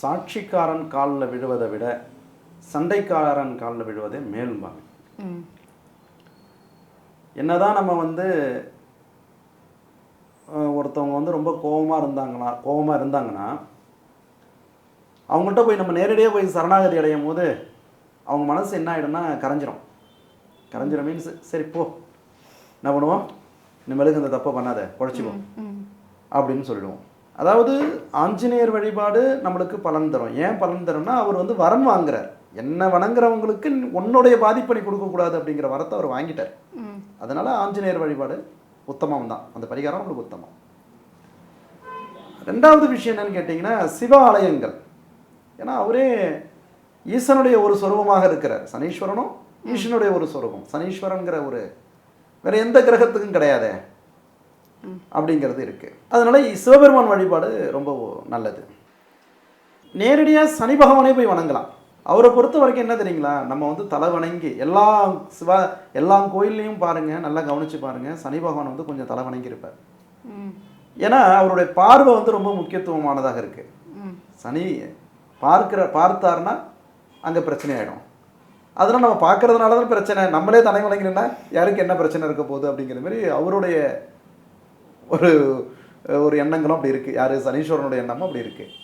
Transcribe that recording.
சாட்சிக்காரன் காலில் விழுவதை விட சண்டைக்காரன் காலில் விழுவதே மேல்பாங்க. என்னதான் நம்ம ஒருத்தவங்க ரொம்ப கோபமாக இருந்தாங்கன்னா அவங்கள்ட்ட போய் நம்ம நேரடியாக போய் சரணாகதி அடையும் போது அவங்க மனசு என்ன ஆகிடும்னா கரைஞ்சிரும் மீன்ஸ் சரி போ என்ன பண்ணுவோம், இனிமேலுக்கு இந்த தப்பை பண்ணாத குழைச்சிப்போம் அப்படின்னு சொல்லிடுவோம். அதாவது ஆஞ்சநேயர் வழிபாடு நம்மளுக்கு பலன் தரும். ஏன் பலன் தரும்னா அவர் வரம் வாங்குறார். என்ன வணங்குறவங்களுக்கு உன்னுடைய பாதிப்பணி கொடுக்கக்கூடாது அப்படிங்கிற வரத்தை அவர் வாங்கிட்டார். அதனால ஆஞ்சநேயர் வழிபாடு உத்தமம் தான், அந்த பரிகாரம் நம்மளுக்கு உத்தமம். ரெண்டாவது விஷயம் என்னன்னு கேட்டிங்கன்னா சிவ ஆலயங்கள். ஏன்னா அவரே ஈசனுடைய ஒரு சொரூபமாக இருக்கிறார். சனீஸ்வரனும் ஈசனுடைய ஒரு சொரூபம். சனீஸ்வரன்கிற ஒரு வேற எந்த கிரகத்துக்கும் கிடையாதே அப்படிங்கிறது இருக்கு. அதனால சிவபெருமான் வழிபாடு ரொம்ப நல்லது. நேரடியாக சனி பகவானே போய் வணங்கலாம். அவரை பொறுத்த வரைக்கும் என்ன தெரியுங்களா, நம்ம தலை வணங்கி எல்லா கோயில்லையும் பாருங்க, நல்லா கவனிச்சு பாருங்க, சனி பகவான் கொஞ்சம் தலை வணங்கி இருப்பார். ஏன்னா அவருடைய பார்வை ரொம்ப முக்கியத்துவமானதாக இருக்கு. சனி பார்த்தாருன்னா அங்கே பிரச்சனை ஆகிடும். அதெல்லாம் நம்ம பார்க்கறதுனால தான் பிரச்சனை. நம்மளே தலை வணங்கினா யாருக்கு என்ன பிரச்சனை இருக்க போகுது அப்படிங்கிற மாதிரி அவருடைய ஒரு எண்ணங்களும் அப்படி இருக்குது. யார் சனீஸ்வரனுடைய எண்ணமும் அப்படி இருக்குது.